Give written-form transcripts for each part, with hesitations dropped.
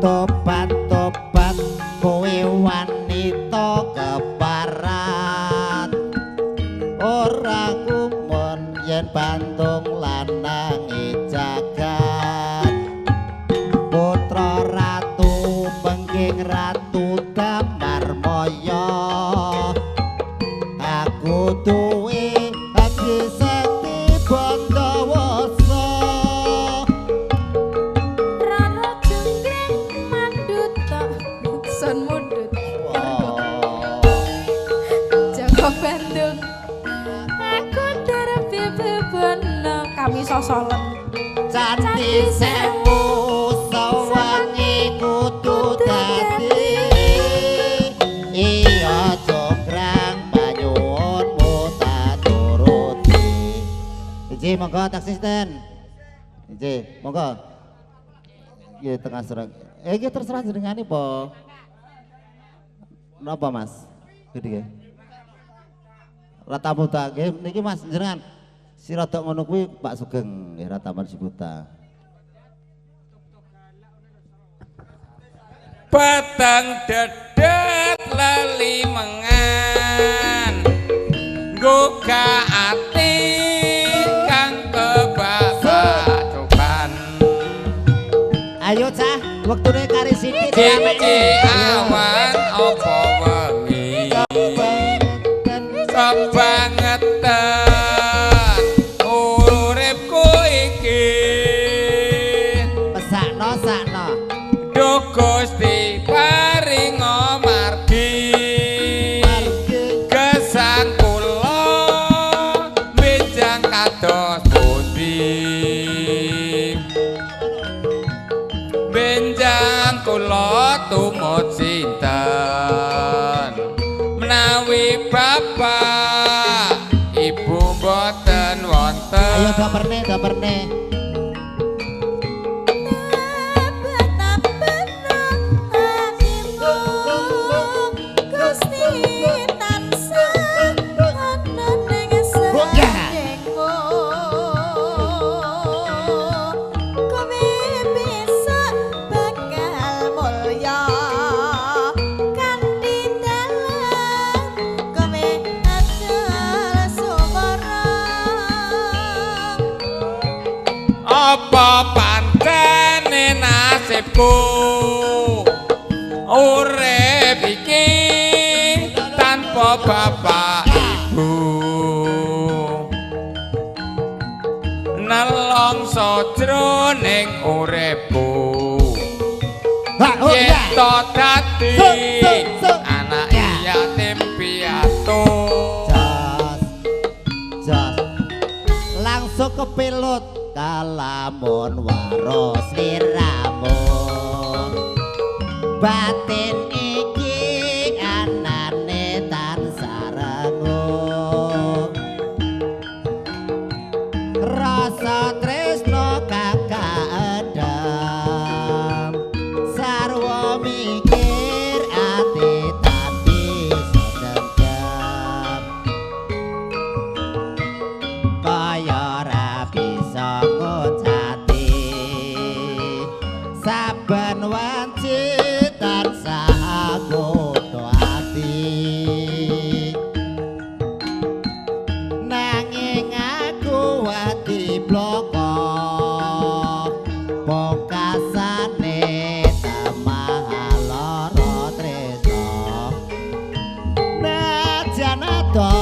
Topat-topat kowe wanita keparat ora kumun yen Bandung lanang jagat putra ratu pengging ratu Damar Moyo aku duwe hati sakti Bondowoso Rara jenggreng mandut tok sun mudut Jaga Bandung aku derbi bebono kami sosolen Candi sewu sawangi kudu dadi iya jograng banyuwunmu tak turuti Iji monggo taksi stand Iji monggo ya tengah serang iki terserah jenengane po napa mas gede Rata Buta niki mas jenengan si rada ngono kuwi Pak Sugeng nggih Rataman Ciputa. Batang dedet lali mengan nggoga ati kang kebabacoban Ayo cah wektune kari sithik cici awan apa wengi kebangetan sakno Gusti paringa margi gesang kula benjang kados pundi benjang kula tumut sinten menawi bapak ibu boten wonten ayo daperne apa pancene nasibku urip iki tanpa bapak ibu nelongso jroning uripku yen to dadi anak yatim piatu jas langsung kepilut kalamun waros liramun batin iki anane tansah rengung rasa tresno kakaedam sarwa mikir ati tanti sedenggan nanging aku ati bloko pokasane tamah lara tresno najan to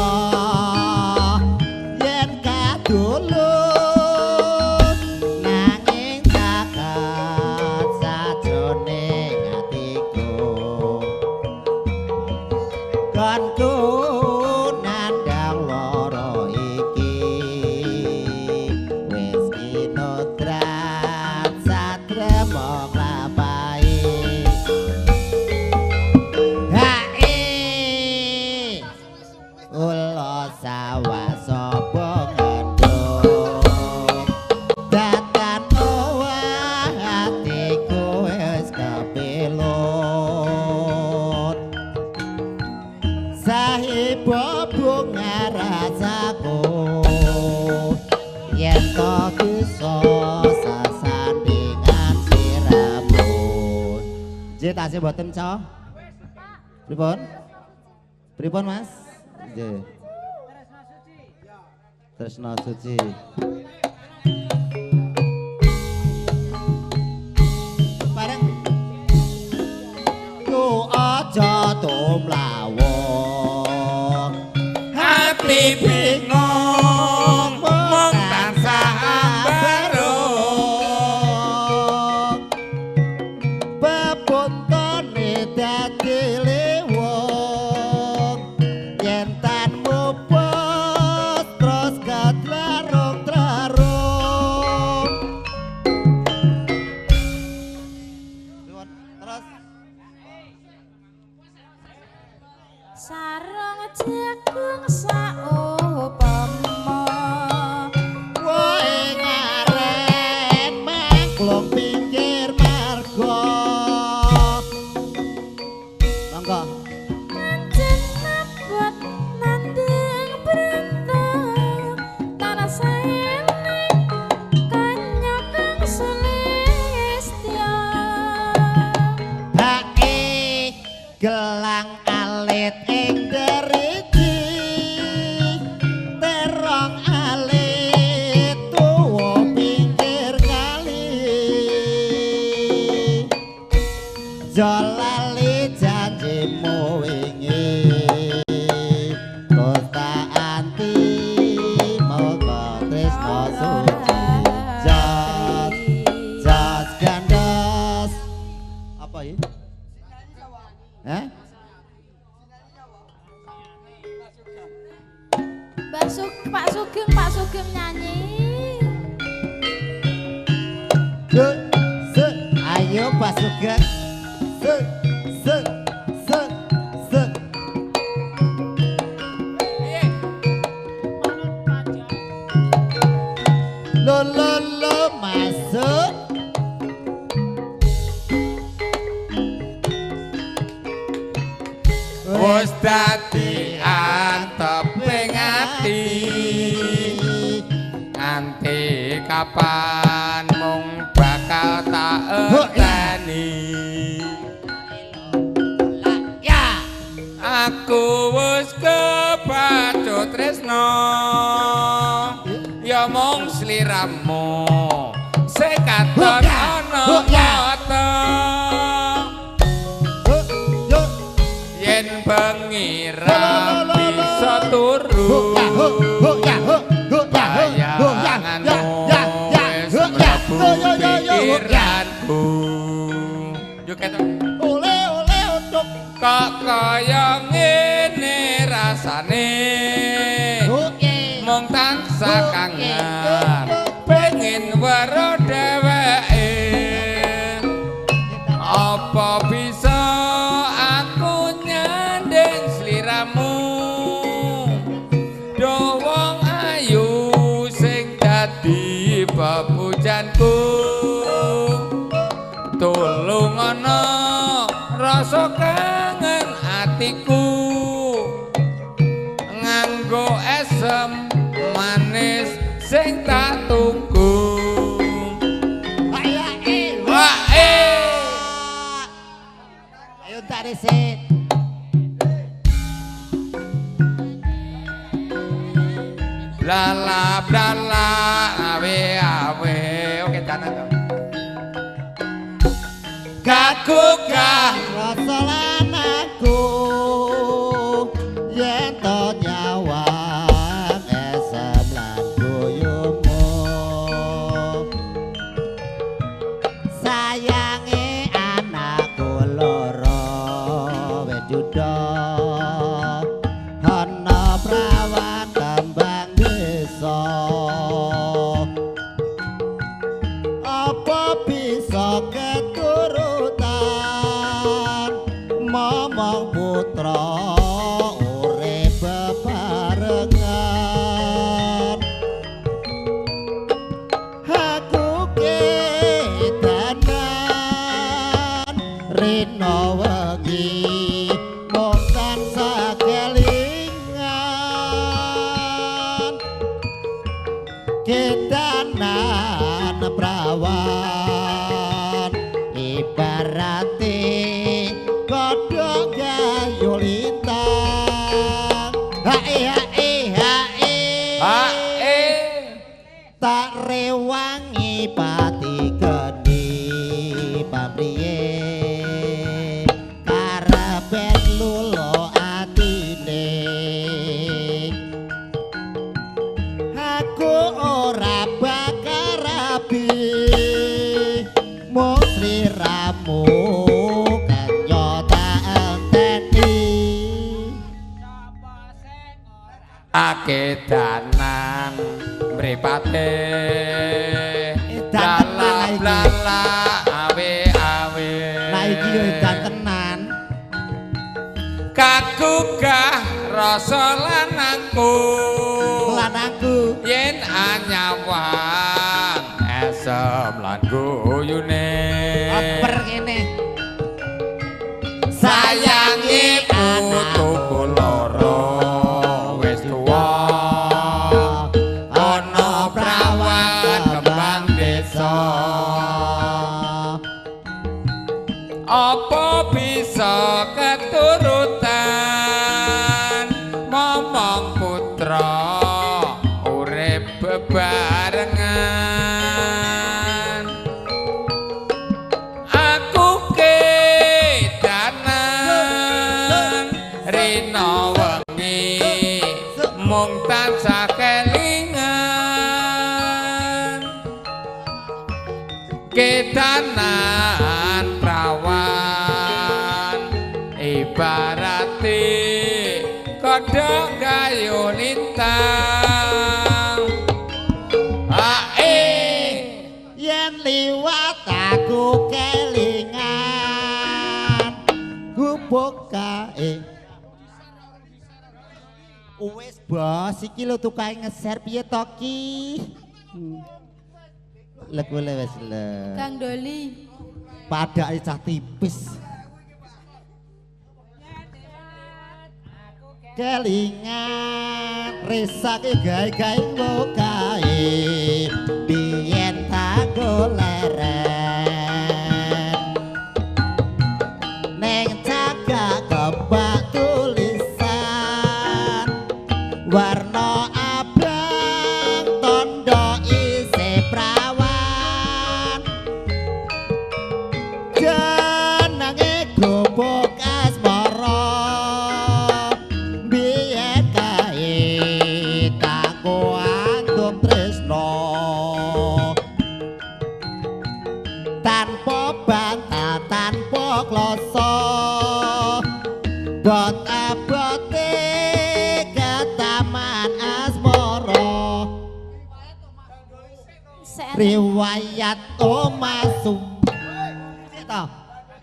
yen kadulur nanging caket sajroning atiku kanku nandang lara iki wis kinodrat satrema klapai hae ulo sawah sapa ngendhog datan owah atiku wis kepelut sahiba bunga rasaku yen to bisa sasandingan siramu nggih tasih mboten co pripun pripun Mas nggih Tresna Suci bareng ku aja tumlawong hati bingung mung tansah ambarung bebuntone dadi lewong yen tan mupus terus kadlarung-tlarung terus sarung jagung saupama woe ngaren makluk pinggir marga monggo Anjen abot nanding berintah tanah saene kanya kang selestya hae gelang alit ing deriji terong alit tuwa pinggir kali jolali janjimu wingi terus tak anti moga tresno suci jas gandos apa ya Hah? Pak Sugeng nyanyi. Ayo Pak Sugeng. Se. Lo masuk. wis dadi anteping ati nganti kapan mung bakal tak enteni Ya, aku wis kepacut tresno ya mung sliramu sing katon ana mata yen bengi ra bisa turu bayanganmu wis mlebu pikiranku yo ketok oleh untuk kok kaya ngene rasane mung tansah kangen pengen weruh dheweke apa bisa aku nyanding sliramu do wong ayu sing dadi bepujanku tulung ana rasa kangen atiku nganggo esem manis sing tak tunggu ayo tak reset blala blala awe awe oke tanah kagugah rasa lanangku yen to nyawang esem lan guyumu sayange anakku loro wis juda ana prawan kembang desa apa bisa keturutan momong putra urip bebarengan aku kedanan rino wengi mung tansah kelingan kedanan prawan ibarate kodhok gayu lintang hae hae hae hae tak rewangi pati geni pamriye karepen lulo atine aku ora bakal rabi mung sliramu kenyata enteni akedanan mripate Edan blala tenan iki. blala awe awe nah iki yo edan tenan kagugah rasa lanangku yen anyawang esem lan guyune oper kene sayange putuku loro wis tuwa ana prawan kembang desa apa bisa keturutan momong putra urip bebarengan aku kedanan rino wengi mung tansah kelingan kedanan prawan ibarate kodhok gayu lintang ae yen liwat aku kelingan gubuk kae wis bos iki lho tukang ngeser piye to ki lek wis le Kang Doli. padake cah tipis kelingan resake gawe-gawe wokae biyen tak goleren neng cagak kebak tulisan warna abang tondo isi prawan jenenge gubuk asmara biyen kae tak kuantum tresno tanpa bantah tanpa kloso bot abote ke taman asmara riwayat omasum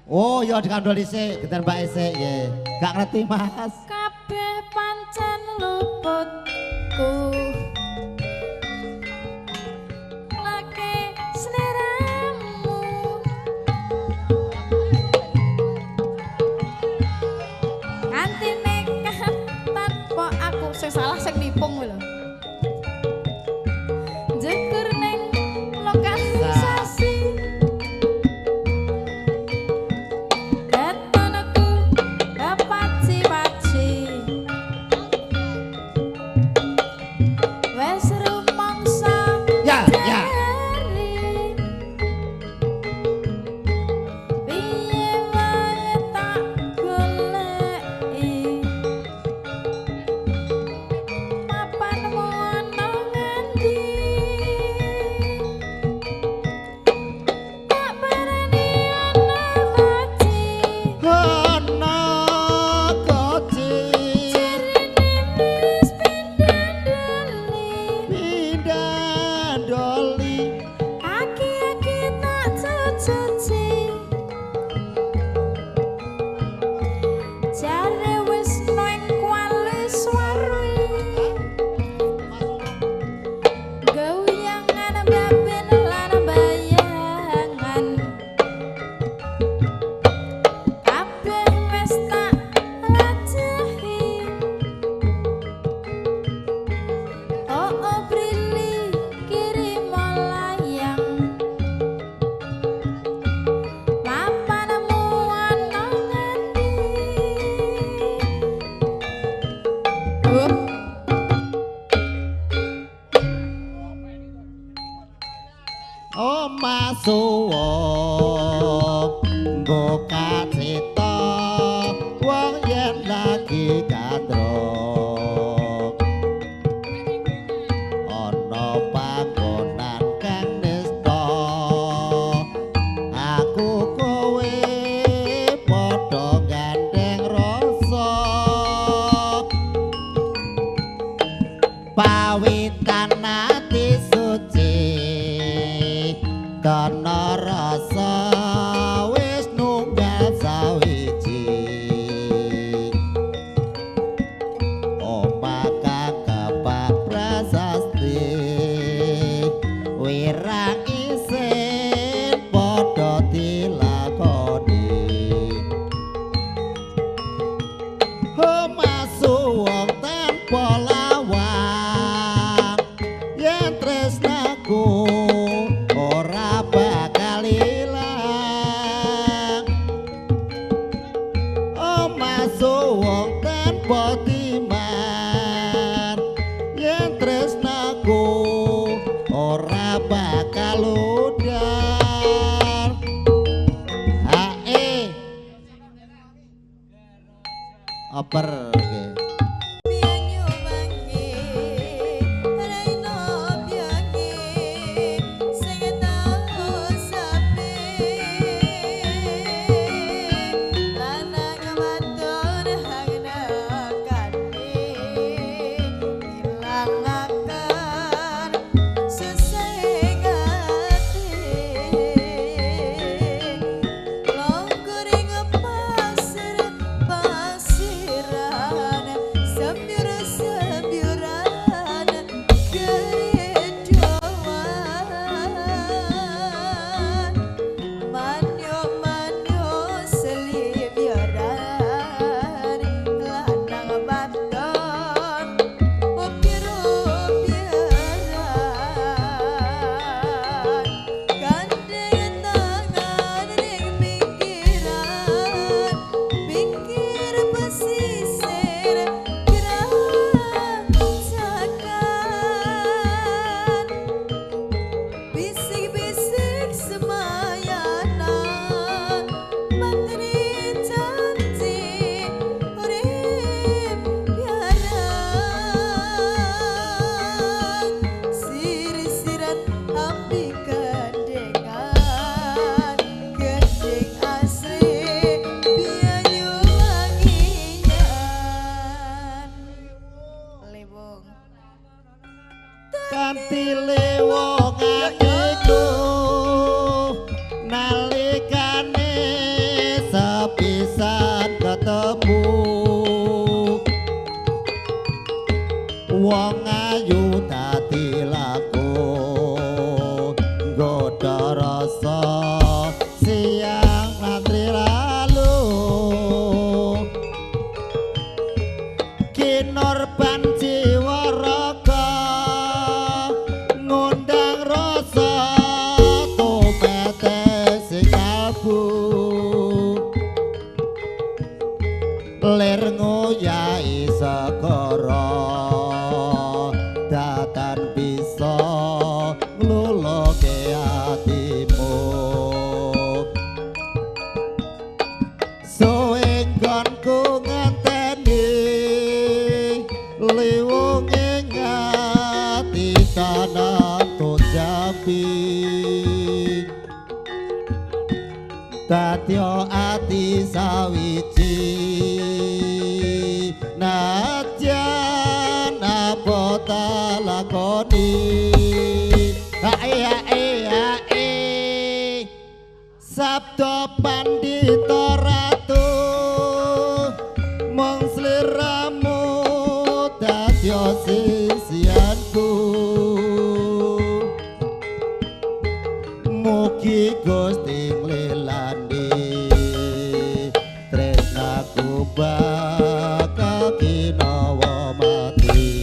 oh ya dikandol dhisik geten Mbak Esek ya gak ngerti Mas Kabeh pancen luputku. Lake sliramu. Nganti nekat tanpa aku sing salah sing nipung lho. Jekur ning lokalisasi. Ketonku paci-paci. Wes Oma suwo buka cita wong yen lagi kandro ana panggonan kang nista aku kowe padha gandeng rasa pawitan ati suci kana rasa wis nunggal sawiji oma kang kepak prasasti wirang isin padha dilakoni oma suwung tanpa lawang yen tresnaku ora bakal ilang oma suwung tanpa timan yen tresnaku ora bakal udar hae oper kanthi lewong atiku nalikane sepisan ketemu wong ayu dadi laku nggodha rasa siang ngantri lalu kinurban jiwa raga ngundang rasa tumete sing kalbu lir ngoyahi segara datan bisa ngluluke atimu soenggonku ngenteni liwung ing ati tanah Jambi dadya ati sawiji najan apa ta lakoni hae sabda pandita ratu mung sliramu dadya sisianku mugi Gusti nglelani tresnaku bakal kinawa mati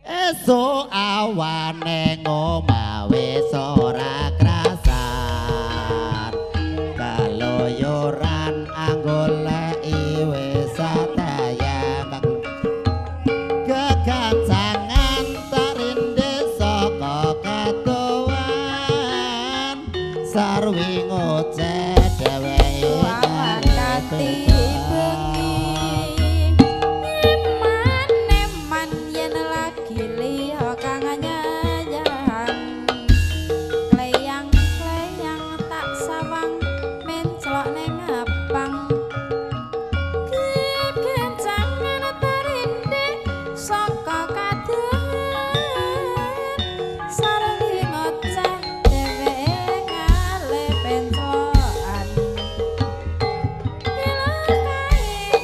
esuk awane ngomah wis ora krasan kaluyuran anggoleki wisata yang kegancangan tarinde saka katuan sarwi ngoceh dheweke Wakati bengi Neman yen lagi liya kang nyanyahan Kleyang-kleyang tak sawang menclok ning abang Kegancangan tarinde saka kaduan sarwi ngoceh dheweke ngale penclokan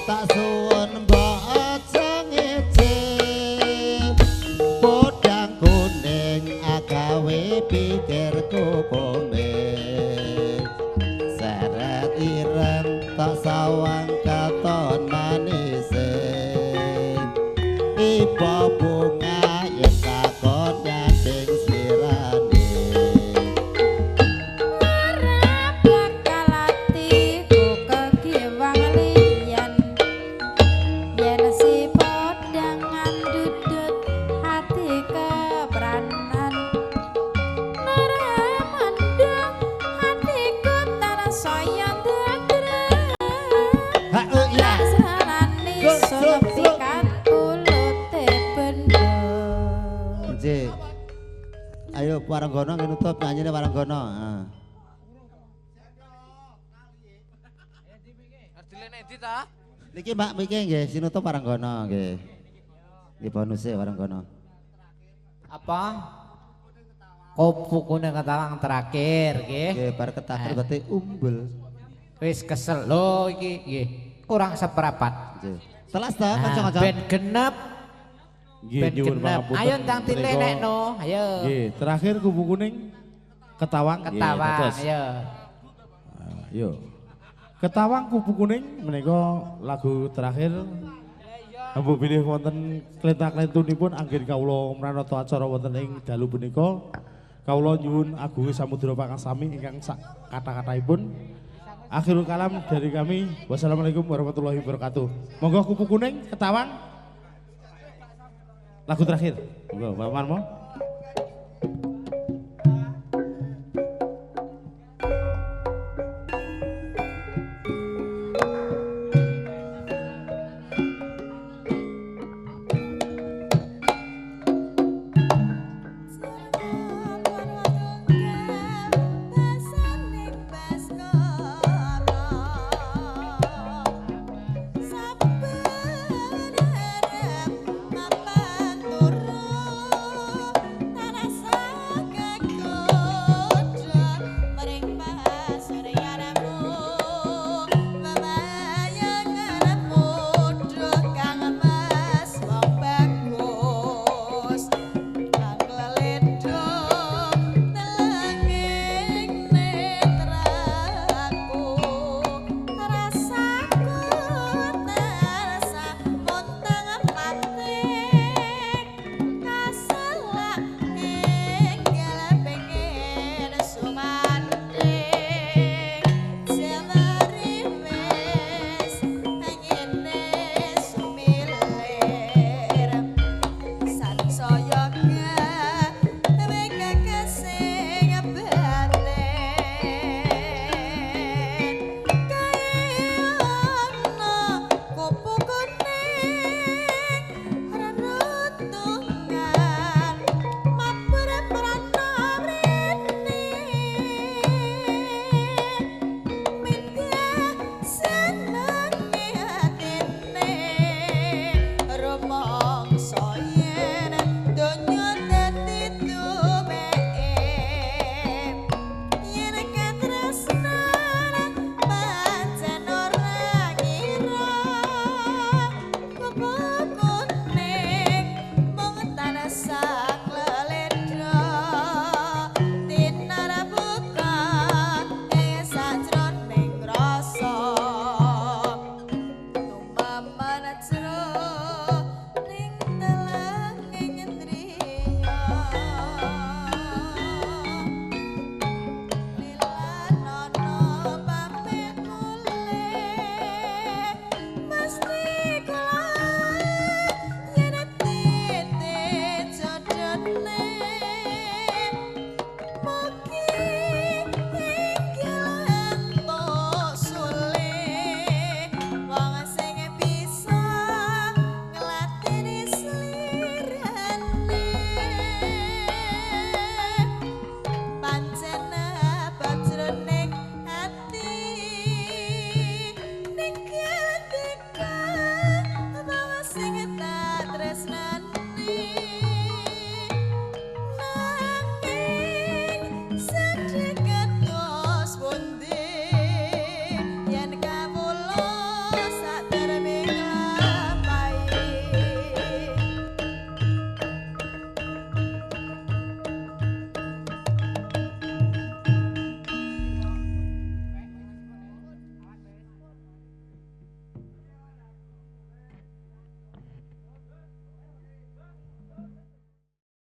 tak suwun mbok aja ngecek podang kuning agawe pikirku komik seret ireng tak sawang katon manise iba bunga yen takon nyanding sirane bakal atiku kegiwang liyan yen si podangan dudut hati kebranan naramandang hatiku tansaya ndadra ya serani sepi katulute benda Nggih. Ayo Paranggono nutup nyanyine Paranggono. Ah. Niki Mbak Miki nggih sinutup Paranggono nggih. Nggih bonuse Paranggono. Apa? Kopukune ketawang terakhir nggih. Nggih bar ketaker berarti umbel. Wis kesel lho iki nggih. Kurang seprapat. Nggih. Telas ta Nah, kanca-kanca. ben genep. Nggih Ben nyuwun genep. pangapunten. Ayo tang tilekno. Ayo. Nggih, terakhir kupu kuning ketawang. Nggih, Ketawang. terus. Ayo. Ayo. Ketawang kupu kuning menika lagu terakhir. Ambu pilih wonten klenta-klentunipun anggen kawula mranata acara wonten ing dalu punika. Kawula nyuwun agung samudra pakasami ingkang sak kata-kataipun. Akhirul kalam dari kami. Wassalamualaikum warahmatullahi wabarakatuh. Monggo kupu kuning ketawang. Lagu terakhir. Monggo Pak Marmo.